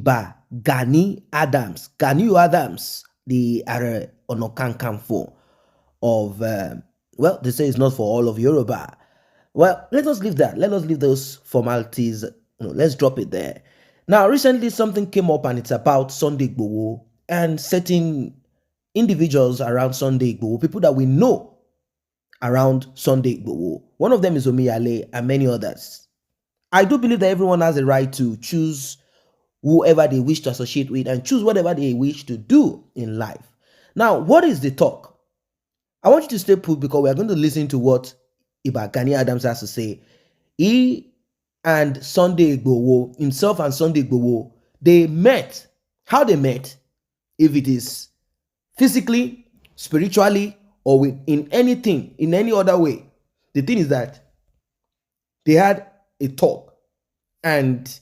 Iba Gani Adams. Gani Adams, the Are Onokankanfo of, well, they say it's not for all of Yoruba. Well, let us leave that. Let us leave those formalities. Let's drop it there. Now, recently something came up and it's about Sunday Igboho and certain individuals around Sunday Igboho, people that we know around Sunday Igboho. One of them is Omiyale and many others. I do believe that everyone has a right to choose whoever they wish to associate with and choose whatever they wish to do in life. Now, what is the talk? I want you to stay put because we are going to listen to what Iba Gani Adams has to say. He and Sunday Igboho, himself and Sunday Igboho, they met. How they met, if it is physically, spiritually, or in anything, in any other way. The thing is that they had a talk, and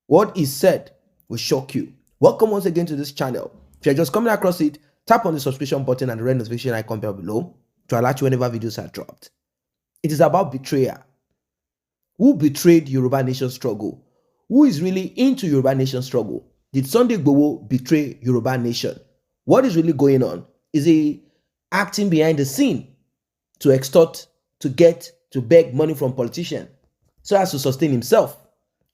what is said will shock you. Welcome once again to this channel. If you're just coming across it, tap on the subscription button and the red notification icon below to alert you whenever videos are dropped. It is about betrayal. Who betrayed Yoruba Nation struggle? Who is really into Yoruba Nation struggle? Did Sunday Igboho betray Yoruba Nation? What is really going on? Is he acting behind the scene to extort, to get, to beg money from politicians so as to sustain himself?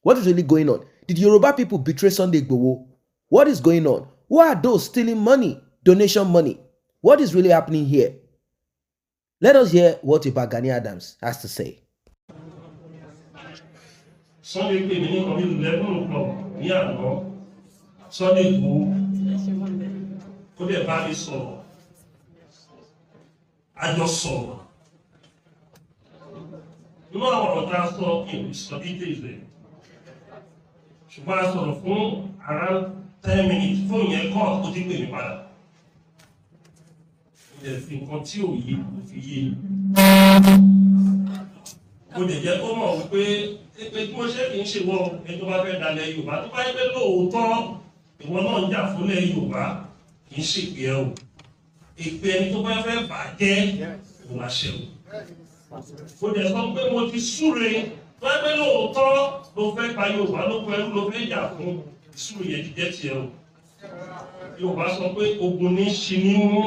What is really going on? Did Yoruba people betray Sunday Igboho? What is going on? Who are those stealing money, donation money? What is really happening here? Let us hear what Iba Gani Adams has to say. Sunday came in on 11 o'clock. Yeah, no. Sunday go. Could be a bad song. I just saw. You know what I saw in study Tuesday. Ṣùgbọ́n a sọ̀rọ̀ fún around 10 minutes fún ìyẹn kọ́ ó ti pè mí padà. Mo lè fi nǹkan tí ò yí fi yé. Mo lè jẹ́ kó mọ̀ wípé tí mo ṣe kì í ṣe wọ ẹni tó bá fẹ́ dalẹ̀ Yorùbá tó bá yẹ pé lóòótọ́ ìwọ náà ń jà fúnlẹ̀ Yorùbá kì í ṣèpè ẹ o. Ìpè ẹni tó bá fẹ́ bàjẹ́ kò máa ṣe o. Mo lè sọ pé mo ti súre tó yẹ pé lóòótọ́ ló fẹ́ pa Yorùbá ló pẹ̀lú ló fẹ́ jà fún ìṣúrù yẹn jíjẹ́ tiẹ̀ o. Yorùbá sọ pé ogun ní ṣi ní mú.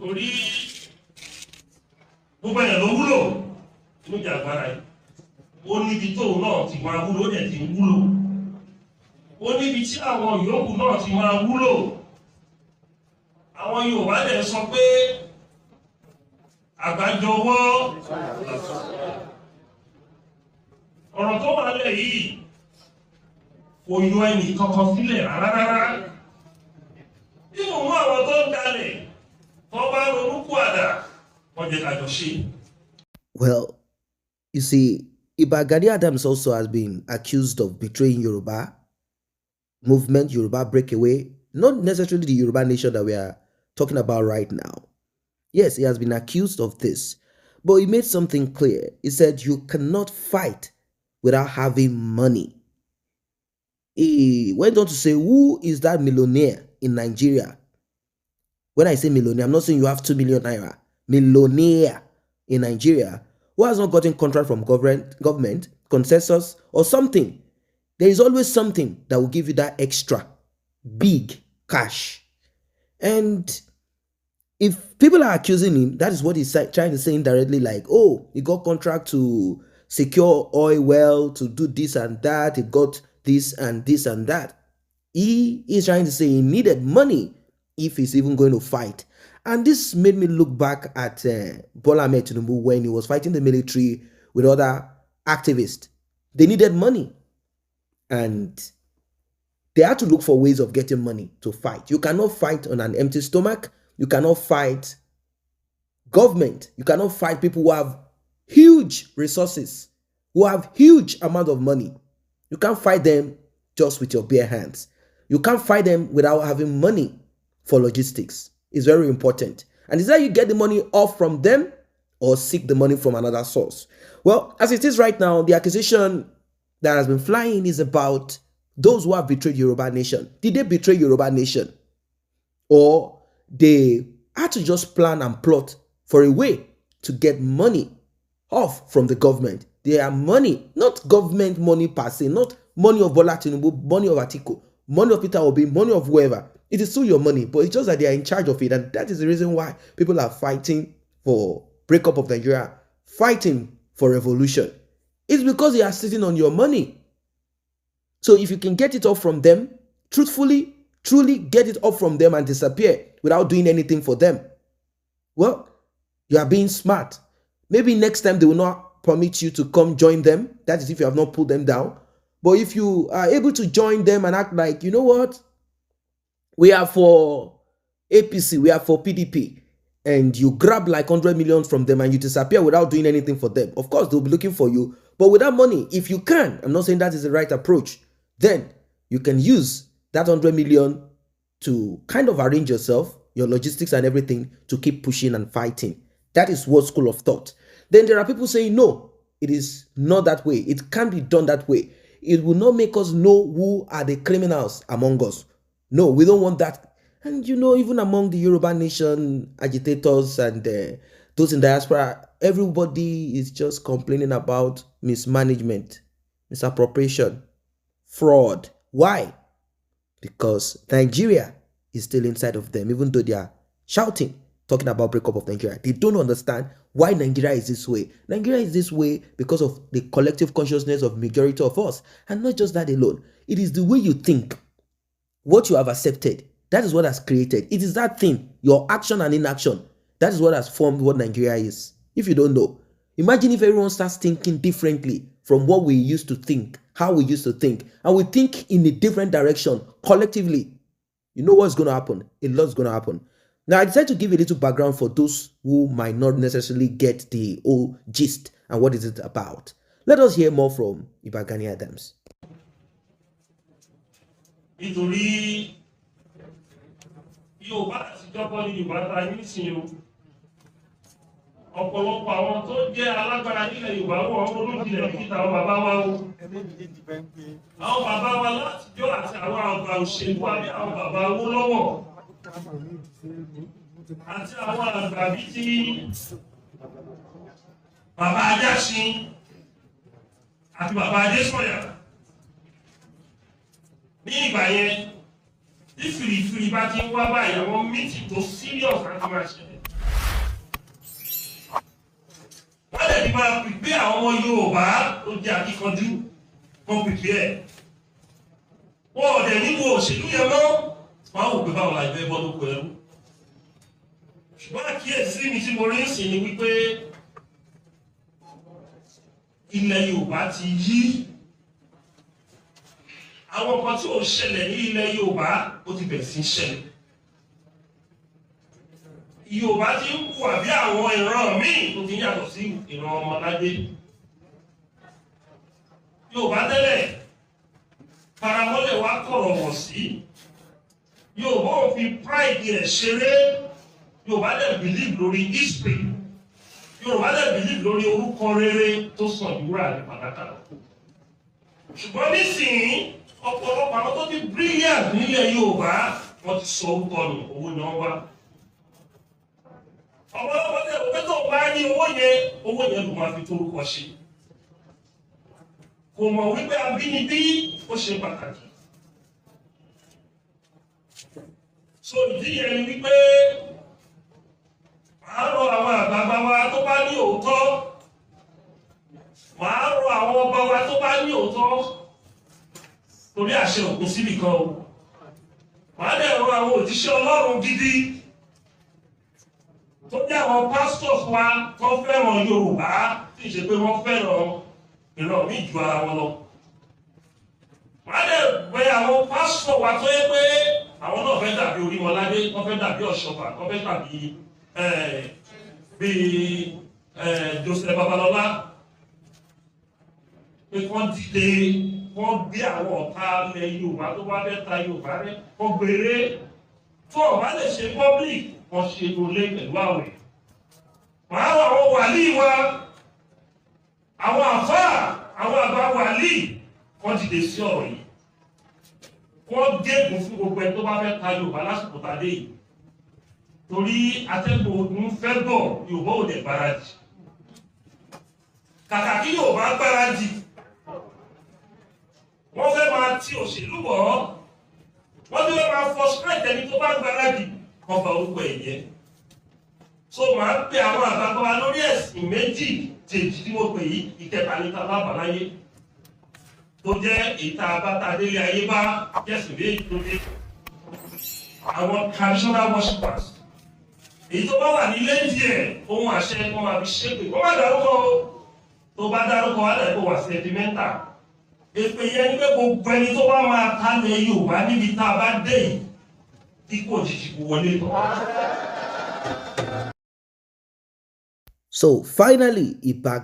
Orí gbogbo ẹ̀yàn ló wúlò ní ìjà agbára yìí. Ó níbi tóun náà ti máa wúlò, ó dẹ̀ ti ń wúlò. Ó níbi tí àwọn yòókù náà ti máa wúlò. Àwọn Yorùbá dẹ̀ sọ pé àgbájọwọ́ ọ̀rọ̀ tó wà lẹ̀ yìí kò yọ ẹnì kankan sílẹ̀ rárá. Bí mo mú àwọn tó ń dalẹ̀ tó bá ronúkú àdá wọ́n jẹ́ ká jọ ṣe. Well, you see, Iba Gani Adams also has been accused of betraying Yoruba movement, Yoruba breakaway, not necessarily the Yoruba nation that we are talking about right now. Yes, he has been accused of this, but he made something clear. He said you cannot fight without having money. He went on to say, who is that millionaire in Nigeria? When I say millionaire, I'm not saying you have 2 million naira. Millionaire in Nigeria who has not gotten contract from government, consensus, or something. There is always something that will give you that extra big cash. And if people are accusing him, that is what he's trying to say indirectly, like, oh, he got contract to secure oil well, to do this and that, he got this and this and that. He is trying to say he needed money if he's even going to fight. And this made me look back at Bola Ahmed Tinubu when he was fighting the military with other activists. They needed money. And they had to look for ways of getting money to fight. You cannot fight on an empty stomach. You cannot fight government. You cannot fight people who have huge resources, who have huge amount of money. You can't fight them just with your bare hands. You can't fight them without having money for logistics. It's very important. And is that you get the money off from them or seek the money from another source? Well, as it is right now, the accusation that has been flying is about those who have betrayed Yoruba Nation. Did they betray Yoruba Nation? Or they had to just plan and plot for a way to get money off from the government They are money, not government money per se, not money of Bola Tinubu, money of Atiku, money of Peter Obi, money of whoever. It is still your money, but it's just that they are in charge of it. And that is the reason why people are fighting for breakup of Nigeria, fighting for revolution. It's because they are sitting on your money. So if you can get it off from them, truthfully, truly get it off from them and disappear without doing anything for them, well, you are being smart. Maybe next time they will not permit you to come join them. That is if you have not pulled them down. But if you are able to join them and act like, you know what, we are for APC, we are for PDP, and you grab like 100 million from them and you disappear without doing anything for them, of course they'll be looking for you. But with that money, if you can, I'm not saying that is the right approach, then you can use that 100 million to kind of arrange yourself, your logistics and everything, to keep pushing and fighting. That is what school of thought. Then there are people saying, no, it is not that way. It can't be done that way. It will not make us know who are the criminals among us. No, we don't want that. And you know, even among the Yoruba nation agitators and those in diaspora, everybody is just complaining about mismanagement, misappropriation, fraud. Why? Because Nigeria is still inside of them, even though they are shouting, talking about breakup of Nigeria. They don't understand why Nigeria is this way. Nigeria is this way because of the collective consciousness of majority of us. And not just that alone. It is the way you think, what you have accepted. That is what has created. It is that thing, your action and inaction. That is what has formed what Nigeria is. If you don't know, imagine if everyone starts thinking differently from what we used to think, how we used to think, and we think in a different direction collectively. You know what's going to happen? A lot's going to happen. Now, I decided to give a little background for those who might not necessarily get the whole gist and what is it about. Let us hear more from Gani Adams. Nítorí Yorùbá àtijọ́ kọ́ ni Yorùbá ta ní ìsìn o. Ọ̀pọ̀lọpọ̀ àwọn tó jẹ́ alágbára nílẹ̀ Yorùbá wọ̀ ọ́n olójìlẹ̀ níta àwọn bàbá wa o. Àwọn bàbá wa látijọ́ àti àwọn àgbà òṣèlú àbí àwọn bàbá owó lọ́wọ́. Àti àwọn àgbà bíi ti bàbá Ajásin àti bàbá Adésọ̀yà. Ní ìgbà yẹn, tí fìrìfìrì bá ti ń wá báyìí, àwọn mítì tó serious láti máa ṣẹlẹ̀. Wọ́n lè ní máa pìpé àwọn ọmọ Yorùbá tó jẹ́ akíkanjú kan pìpé ẹ̀. Wọ́n ọ̀dẹ̀ níbo òṣèlú yẹn mọ́, wọ́n á wò pé báwo la ìfẹ́ bọ́ lóko ẹrú. Ṣùgbọ́n àkíyèsí mi tí mo rí sí ni wípé ilẹ̀ Yorùbá ti yí. Àwọn kan tí ó ṣẹlẹ̀ ní ilẹ̀ Yorùbá ó ti bẹ̀rẹ̀ sí ṣẹlẹ̀. Yorùbá ti ń kú àbí àwọn ìran míì tó ti yàtọ̀ sí ìran ọmọládé. Yorùbá tẹ́lẹ̀ faramọ́lẹ̀ wá kọ̀rọ̀ wọ̀ sí. Yorùbá ò fi pride ẹ̀ ṣeré. Yorùbá dẹ̀ believe lórí history. Yorùbá dẹ̀ believe lórí orúkọ rere tó sàn ìwúrà ní pàtàkì. Ṣùgbọ́n nísìnyí, ọ̀pọ̀lọpọ̀ àwọn tó ti brilliant nílẹ̀ Yorùbá wọ́n ti sọ orúkọ nù, owó ni wọ́n wá. Ọ̀pọ̀lọpọ̀ tẹ̀ òpé tó bá ní owó yẹn ló máa fi tó orúkọ ṣe. Kò mọ̀ wípé abínibí ó ṣe pàtàkì. So ìdí yẹn ni wípé màá rọ àwọn àgbààgbà wa tó bá ní òótọ́, màá rọ àwọn ọba wa tó bá ní òótọ́, torí àṣẹ òpin síbì kan o. Màá dẹ̀ rọ àwọn òjíṣẹ́ Ọlọ́run gidi tó jẹ́ àwọn pastors wa tó fẹ́ràn Yorùbá tí ì ṣe pé wọ́n fẹ́ràn ìran míì ju ara wọn lọ. Màá dẹ̀ bẹ àwọn pastors wa tó yẹ pé àwọn náà fẹ́ dàbí Orímọládé, wọ́n fẹ́ dàbí Ọ̀ṣọ́fà, wọ́n fẹ́ dàbí bíi Joseph Babalọ́lá, pé wọ́n dìde, wọ́n gbé àwọn ọ̀tá ilẹ̀ Yorùbá tó bá fẹ́ ta Yorùbá rẹ̀, wọ́n gbèrè tó ọ̀bá lè ṣe public, wọ́n ṣe lólé pẹ̀lú àwẹ̀. Màá rọ àwọn wàlíì wa, àwọn àfáà, àwọn àgbà wàlíì, wọ́n dìde sí ọ̀rọ̀ yìí. Wọ́n gégùn fún gbogbo ẹ tó bá fẹ́ ta Yorùbá lásìkò tàdé yìí. Torí atẹ́gùn ogun fẹ́ bọ̀, Yorùbá ò dẹ̀ gbáradì. kàkà kí Yorùbá gbáradì wọ́n fẹ́ máa ti òṣèlú bọ̀ wọ́n ti fẹ́ máa frustrate ẹni tó bá gbáradì kan fa orúkọ ẹ̀yẹ. So màá pe àwọn àgbàgbọ́ wa lórí ẹ̀sìn méjì tèjì tí mo pè yí ìkẹta ní ta bá láyé tó jẹ́ ìta abátadélé ayé bá jẹ́sìn bí èyí tó dé àwọn traditional worshippers èyí tó bá wà nílé díẹ̀ ohun àṣẹ wọn máa fi ṣépè wọ́n má dárúkọ tó bá dárúkọ wà lẹ́kọ̀ọ́ wà sentimental èpè yẹn ní pé gbogbo ẹni tó bá máa tálẹ̀ Yorùbá níbi tá a bá dé yìí ikú òjijì kò wọlé tán. So finally,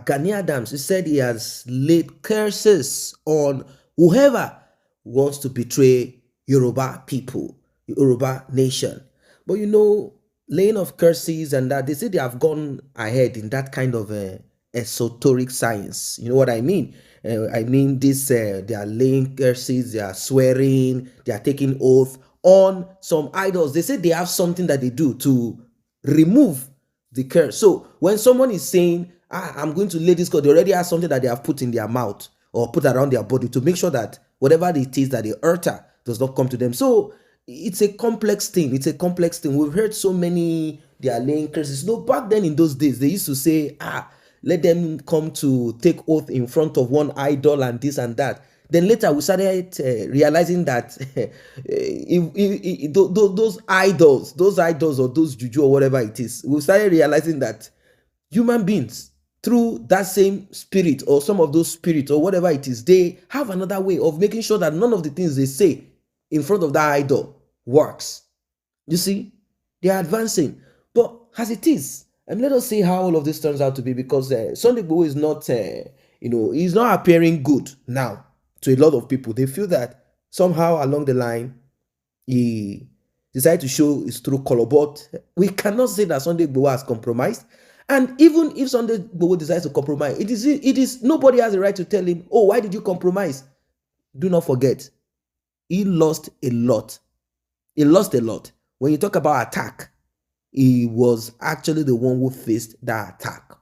Gani Adams, he said he has laid curses on whoever wants to betray Yoruba people, Yoruba nation. But you know, laying of curses and that, they say they have gone ahead in that kind of esoteric science. You know what I mean? I mean this, they are laying curses, they are swearing, they are taking oath on some idols. They say they have something that they do to remove the curse. So when someone is saying, I'm going to lay this curse, they already have something that they have put in their mouth or put around their body to make sure that whatever it is that they utter does not come to them. So it's a complex thing. It's a complex thing. We've heard so many, they are laying curses. No, back then in those days, they used to say, let them come to take oath in front of one idol and this and that. Then later we started realizing that those idols or those juju or whatever it is, we started realizing that human beings, through that same spirit or some of those spirits or whatever it is, they have another way of making sure that none of the things they say in front of that idol works. You see, they are advancing. But as it is, let us see how all of this turns out to be, because Sunday Igboho is not, he's not appearing good now to a lot of people. They feel that somehow along the line, he decided to show his true color. But we cannot say that Sunday Igboho has compromised. And even if Sunday Igboho decides to compromise, it is nobody has a right to tell him, oh, why did you compromise? Do not forget, he lost a lot. He lost a lot. When you talk about attack, he was actually the one who faced that attack.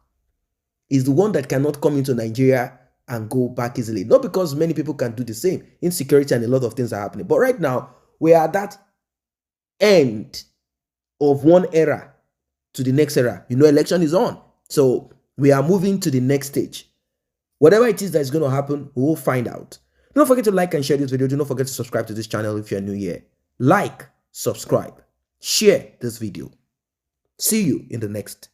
He's the one that cannot come into Nigeria and go back easily. Not because many people can do the same. Insecurity and a lot of things are happening. But right now, we are at that end of one era to the next era. Election is on. So we are moving to the next stage. Whatever it is that is going to happen, we will find out. Don't forget to like and share this video. Do not forget to subscribe to this channel if you're new here. Like, subscribe, share this video. See you in the next